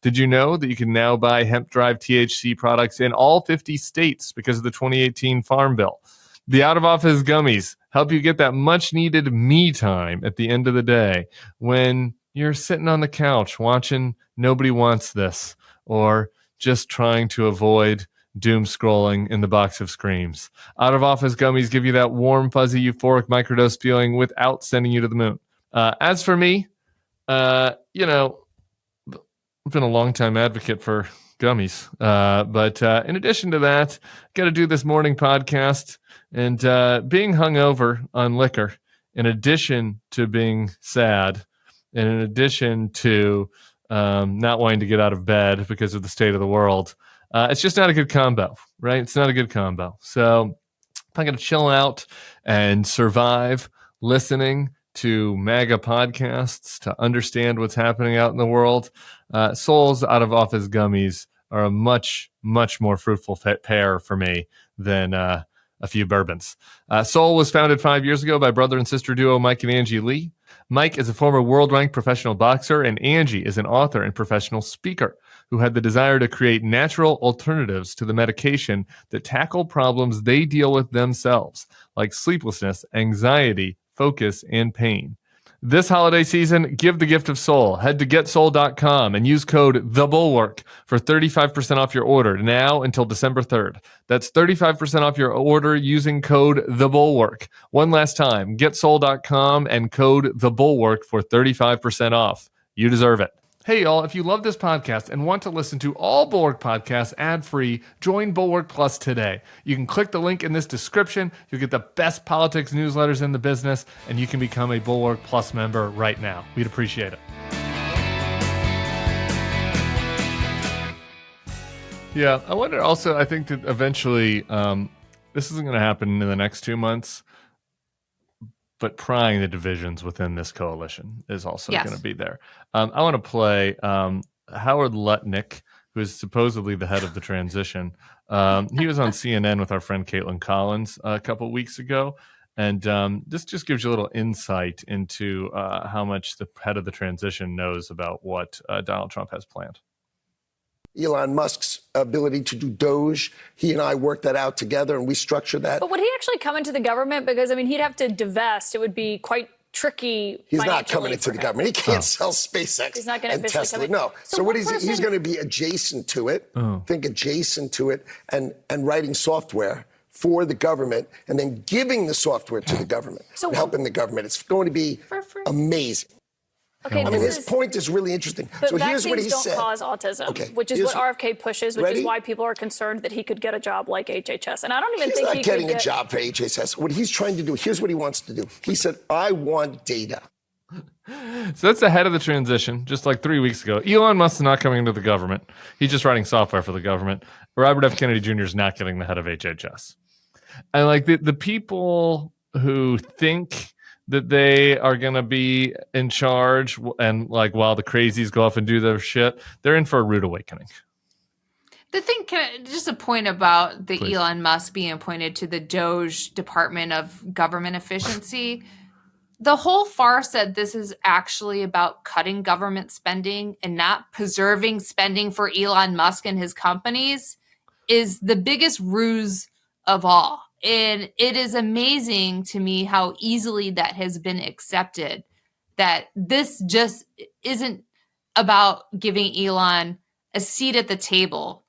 Did you know that you can now buy hemp-derived THC products in all 50 states because of the 2018 Farm Bill? The out-of-office gummies help you get that much-needed me time at the end of the day when you're sitting on the couch watching Nobody Wants This or just trying to avoid doom scrolling in the box of screams. Out-of-office gummies give you that warm, fuzzy, euphoric microdose feeling without sending you to the moon. As for me, I've been a long-time advocate for gummies. But in addition to that, got to do this morning podcast. And being hungover on liquor, in addition to being sad, and in addition to not wanting to get out of bed because of the state of the world, it's just not a good combo, right? It's not a good combo. So if I'm going to chill out and survive listening to MAGA podcasts to understand what's happening out in the world, Soul's out-of-office gummies are a much, much more fruitful pair for me than a few bourbons. Soul was founded 5 years ago by brother and sister duo Mike and Angie Lee. Mike is a former world-ranked professional boxer, and Angie is an author and professional speaker who had the desire to create natural alternatives to the medication that tackle problems they deal with themselves, like sleeplessness, anxiety, focus, and pain. This holiday season, give the gift of Soul. Head to getsoul.com and use code THEBULWARK for 35% off your order now until December 3rd. That's 35% off your order using code THEBULWARK. One last time, getsoul.com and code THEBULWARK for 35% off. You deserve it. Hey, y'all, if you love this podcast and want to listen to all Bulwark podcasts ad-free, join Bulwark Plus today. You can click the link in this description. You'll get the best politics newsletters in the business, and you can become a Bulwark Plus member right now. We'd appreciate it. Yeah, I wonder also, I think that eventually, this isn't going to happen in the next 2 months, but prying the divisions within this coalition is also going to be there. I want to play Howard Lutnick, who is supposedly the head of the transition. He was on CNN with our friend Caitlin Collins a couple of weeks ago. And this just gives you a little insight into how much the head of the transition knows about what Donald Trump has planned. Elon Musk's ability to do Doge. He and I worked that out together, and we structured that. But would he actually come into the government? Because, I mean, he'd have to divest. It would be quite tricky. He's not coming into the government. He can't sell SpaceX. He's not going to Tesla. No. So what he's going to be adjacent to it. Think adjacent to it, and writing software for the government, and then giving the software to the government, and helping the government. It's going to be amazing. Okay, I mean, his point is really interesting. But so here's what he vaccines said. don't cause autism, which is what RFK pushes, which is why people are concerned that he could get a job like HHS. And I don't even think he's not getting a job for HHS. What he's trying to do, here's what he wants to do. He said, I want data. So that's the head of the transition, just like 3 weeks ago. Elon Musk is not coming into the government. He's just writing software for the government. Robert F. Kennedy Jr. is not getting the head of HHS. And like the people who think that they are going to be in charge, and like while the crazies go off and do their shit, they're in for a rude awakening. The thing, just a point about the Elon Musk being appointed to the Doge Department of Government Efficiency. The whole farce that this is actually about cutting government spending and not preserving spending for Elon Musk and his companies is the biggest ruse of all. And it is amazing to me how easily that has been accepted, that this just isn't about giving Elon a seat at the table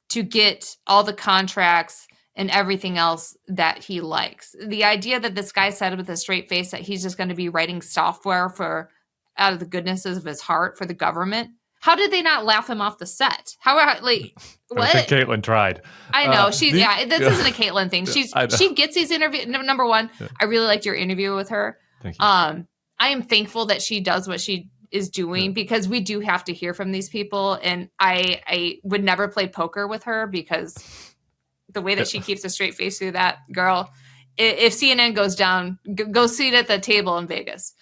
to get all the contracts and everything else that he likes. The idea that this guy said with a straight face that he's just going to be writing software for out of the goodnesses of his heart for the government. How did they not laugh him off the set? What? I think Caitlin tried. I know this isn't a Caitlin thing. She gets these interviews. Number one, I really liked your interview with her. Thank you. I am thankful that she does what she is doing, because we do have to hear from these people. And I would never play poker with her, because the way that she keeps a straight face through that, girl, if CNN goes down, go sit at the table in Vegas.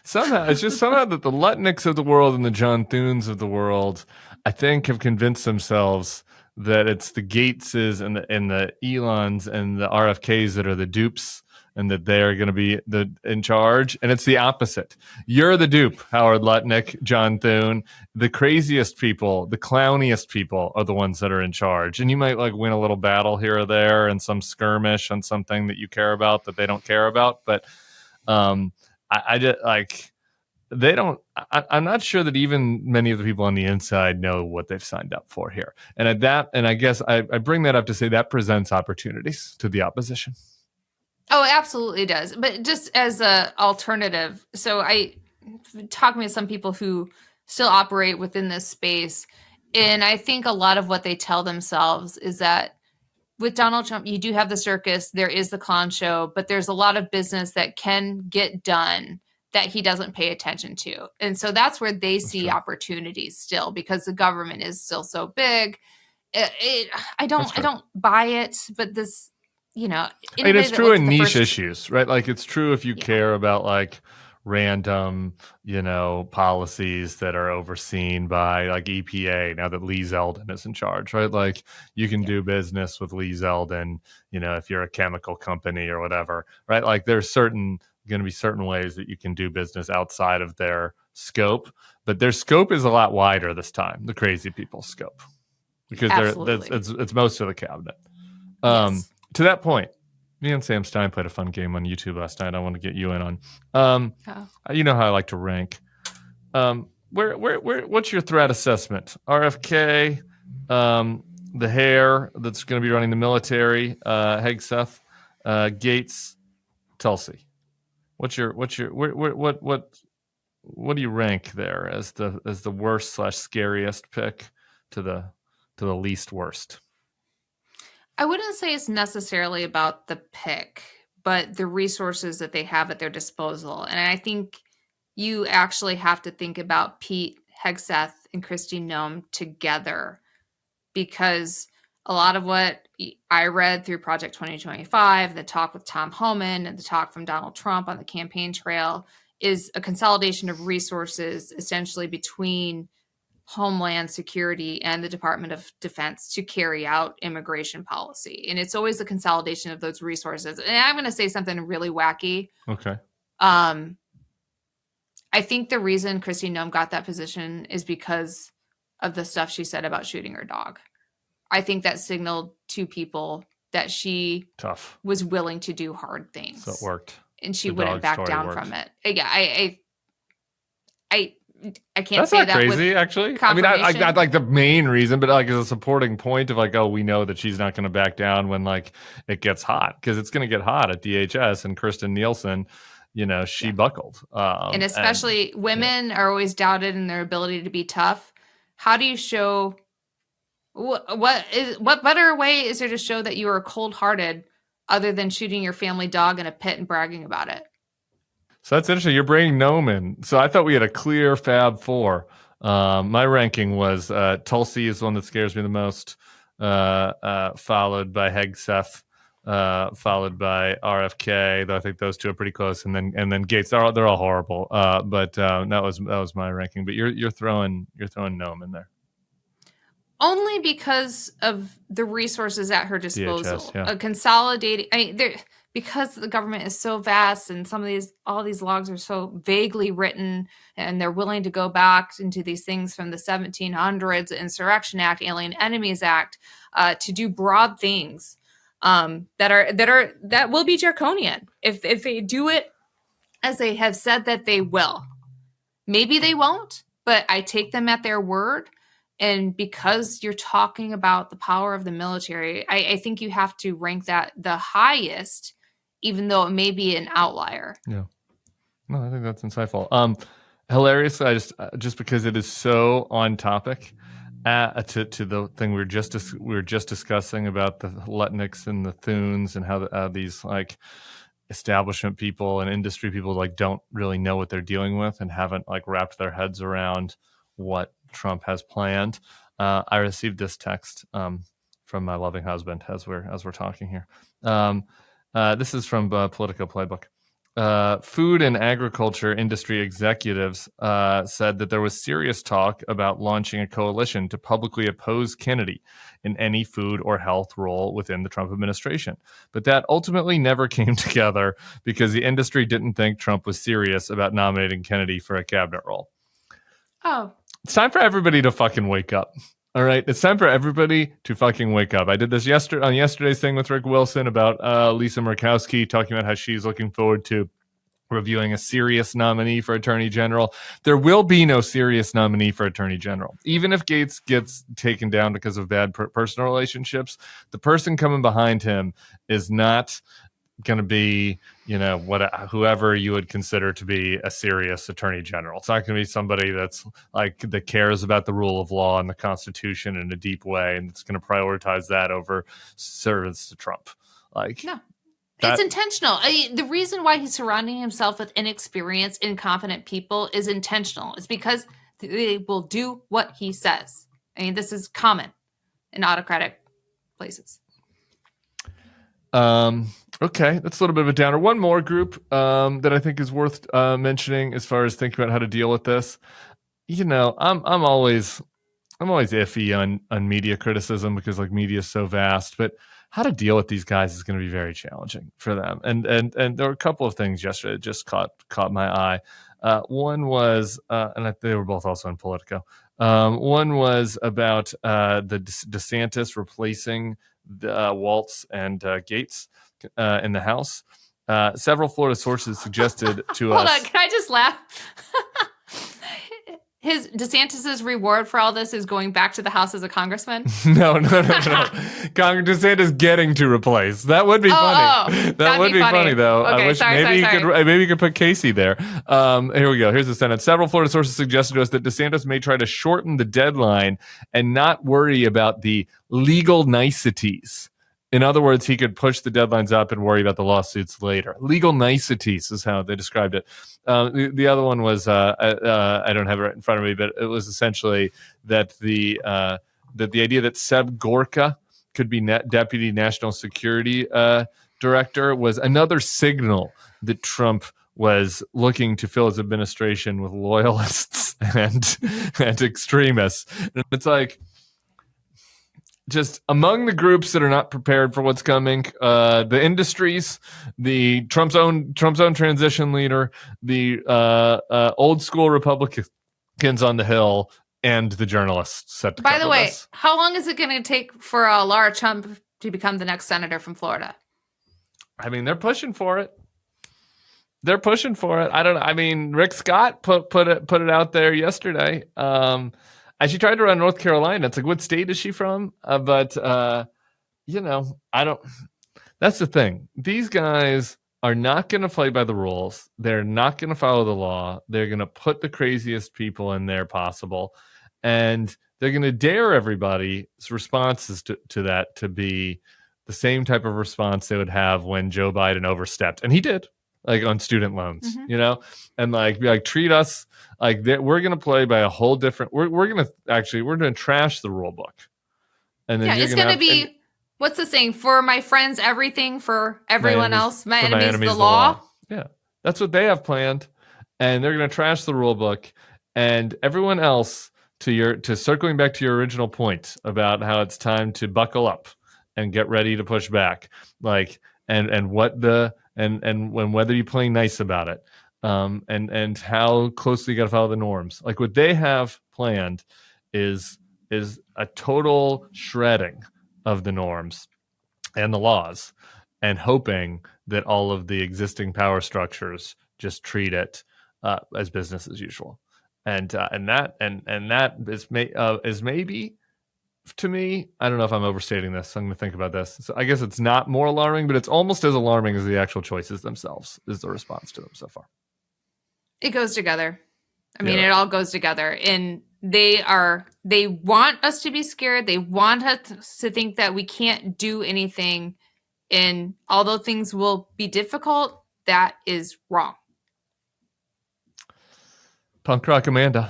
Somehow, it's just somehow that the Lutnicks of the world and the John Thunes of the world, I think, have convinced themselves that it's the Gateses and the Elons and the RFKs that are the dupes, and that they are going to be in charge. And it's the opposite. You're the dupe, Howard Lutnick, John Thune. The craziest people, the clowniest people are the ones that are in charge. And you might like win a little battle here or there and some skirmish on something that you care about that they don't care about. But I just like, they don't, I'm not sure that even many of the people on the inside know what they've signed up for here. And I guess I bring that up to say that presents opportunities to the opposition. Oh, it absolutely does. But just as an alternative, so I talking to some people who still operate within this space, and I think a lot of what they tell themselves is that with Donald Trump, you do have the circus, there is the clown show, but there's a lot of business that can get done that he doesn't pay attention to. And so that's where they see opportunities still, because the government is still so big. I don't buy it, but this, you know, and it's true in niche issues, right? Like it's true if you care about like random, you know, policies that are overseen by like EPA now that Lee Zeldin is in charge, right? Like you can do business with Lee Zeldin, you know, if you're a chemical company or whatever, right? Like there's going to be certain ways that you can do business outside of their scope, but their scope is a lot wider this time, the crazy people's scope, because it's most of the cabinet. Yes. To that point, me and Sam Stein played a fun game on YouTube last night. I want to get you in on. You know how I like to rank. What's your threat assessment? RFK, the hair that's going to be running the military, Hegseth, Gates, Tulsi. What do you rank there as the worst / scariest pick to the least worst? I wouldn't say it's necessarily about the pick, but the resources that they have at their disposal. And I think you actually have to think about Pete Hegseth and Kristi Noem together, because a lot of what I read through Project 2025, the talk with Tom Homan and the talk from Donald Trump on the campaign trail, is a consolidation of resources essentially between Homeland Security and the Department of Defense to carry out immigration policy. And it's always a consolidation of those resources. And I'm going to say something really wacky. Okay. I think the reason Kristi Noem got that position is because of the stuff she said about shooting her dog. I think that signaled to people that she was willing to do hard things. So it worked. And she wouldn't back down from it. Yeah, I can't That's say not that crazy, with actually. I mean, I like the main reason, but like as a supporting point of like, oh, we know that she's not going to back down when like it gets hot, because it's going to get hot at DHS, and Kirstjen Nielsen, you know, she buckled. And especially women are always doubted in their ability to be tough. How do you show what better way is there to show that you are cold-hearted other than shooting your family dog in a pit and bragging about it? So that's interesting. You're bringing Noem in. So I thought we had a clear Fab Four. My ranking was Tulsi is the one that scares me the most, followed by Hegseth, followed by RFK. Though I think those two are pretty close, and then Gates. They're all horrible. But that was my ranking. But you're throwing Noem in there. Only because of the resources at her disposal. DHS, Consolidating. Because the government is so vast, and all these logs are so vaguely written, and they're willing to go back into these things from the 1700s, Insurrection Act, Alien Enemies Act, to do broad things that will be draconian if they do it as they have said that they will. Maybe they won't, but I take them at their word. And because you're talking about the power of the military, I think you have to rank that the highest, even though it may be an outlier. Yeah. No, I think that's insightful. Hilarious. I just because it is so on topic to the thing we were just discussing about the Lutnicks and the Thunes and how these like establishment people and industry people like don't really know what they're dealing with and haven't like wrapped their heads around what Trump has planned. I received this text from my loving husband as we're talking here. This is from Politico Playbook. Food and agriculture industry executives said that there was serious talk about launching a coalition to publicly oppose Kennedy in any food or health role within the Trump administration. But that ultimately never came together because the industry didn't think Trump was serious about nominating Kennedy for a cabinet role. Oh. It's time for everybody to fucking wake up. All right, it's time for everybody to fucking wake up. I did this on yesterday's thing with Rick Wilson about Lisa Murkowski talking about how she's looking forward to reviewing a serious nominee for Attorney General. There will be no serious nominee for Attorney General. Even if Gates gets taken down because of bad personal relationships, the person coming behind him is not going to be, whoever you would consider to be a serious attorney general. It's not going to be somebody that's that cares about the rule of law and the Constitution in a deep way, and it's going to prioritize that over service to Trump. No, it's intentional. The reason why he's surrounding himself with inexperienced, incompetent people is intentional. It's because they will do what he says. I mean, this is common in autocratic places. Okay, that's a little bit of a downer. One more group that I think is worth mentioning as far as thinking about how to deal with this. I'm always iffy on media criticism because media is so vast, but how to deal with these guys is going to be very challenging for them. And there were a couple of things yesterday that just caught my eye. One was, and they were both also in Politico. One was about the DeSantis replacing Waltz and Gates in the House. Several Florida sources suggested to us. Hold on, can I just laugh? His DeSantis's reward for all this is going back to the House as a congressman. No. DeSantis getting to replace. That would be funny. That would be funny though. Okay, I wish maybe you could put Casey there. Here we go. Here's the sentence. Several Florida sources suggested to us that DeSantis may try to shorten the deadline and not worry about the legal niceties. In other words, he could push the deadlines up and worry about the lawsuits later. Legal niceties is how they described it. The other one was I don't have it right in front of me, but it was essentially that the idea that Seb Gorka could be deputy national security director was another signal that Trump was looking to fill his administration with loyalists and extremists. And it's like, just among the groups that are not prepared for what's coming, the industries, the Trump's own transition leader, the old school Republicans on the Hill, and the journalists set to cover this. By the way, how long is it going to take for Laura Trump to become the next senator from Florida? I mean, they're pushing for it. I don't know. I mean, Rick Scott put it out there yesterday. She tried to run North Carolina. It's like, what state is she from? But I don't. That's the thing. These guys are not going to play by the rules. They're not going to follow the law. They're going to put the craziest people in there possible. And they're going to dare everybody's responses to that to be the same type of response they would have when Joe Biden overstepped. And he did. On student loans, and treat us like that. We're going to play by a whole different, we're going to trash the rule book. And then it's going to be, what's the saying? For my friends, everything, for everyone else, my enemies, the law. Yeah. That's what they have planned. And they're going to trash the rule book, and everyone else to circling back to your original point about how it's time to buckle up and get ready to push back. And whether you're playing nice about it, and how closely you got to follow the norms. What they have planned is a total shredding of the norms and the laws, and hoping that all of the existing power structures just treat it as business as usual. And that is maybe. To me, I don't know if I'm overstating this. So I'm going to think about this. So I guess it's not more alarming, but it's almost as alarming as the actual choices themselves is the response to them so far. It goes together. I mean, it all goes together. And they want us to be scared. They want us to think that we can't do anything And although things will be difficult, that is wrong. Punk Rock Amanda,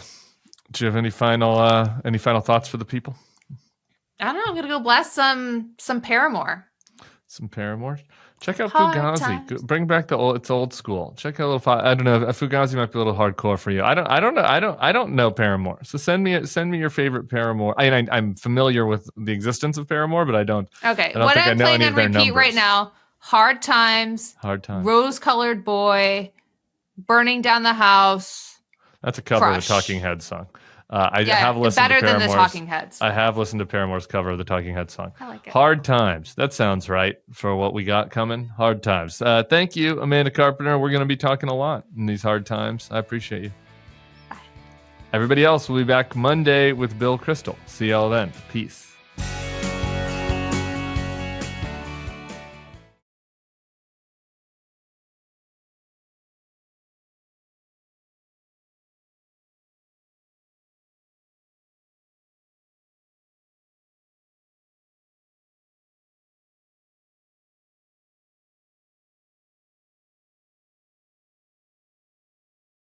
do you have any final thoughts for the people? I don't know. I'm gonna go blast some Paramore. Some Paramore. Check out Hard Fugazi. times. Bring back it's old school. Check out a little. I don't know. Fugazi might be a little hardcore for you. I don't know Paramore. So send me your favorite Paramore. I'm familiar with the existence of Paramore, but I don't. Okay, I don't what think I I'm know playing any on of their repeat right numbers. now: Hard Times, Rose Colored Boy, Burning Down the House. That's a cover Crush. of the Talking Heads song. I Yeah, have listened better to than the Paramore's. Talking Heads. I have listened to Paramore's cover of the Talking Heads song. I like it. Hard Times. That sounds right for what we got coming. Hard Times. Thank you, Amanda Carpenter. We're going to be talking a lot in these hard times. I appreciate you. Bye. Everybody else will be back Monday with Bill Crystal. See y'all then. Peace.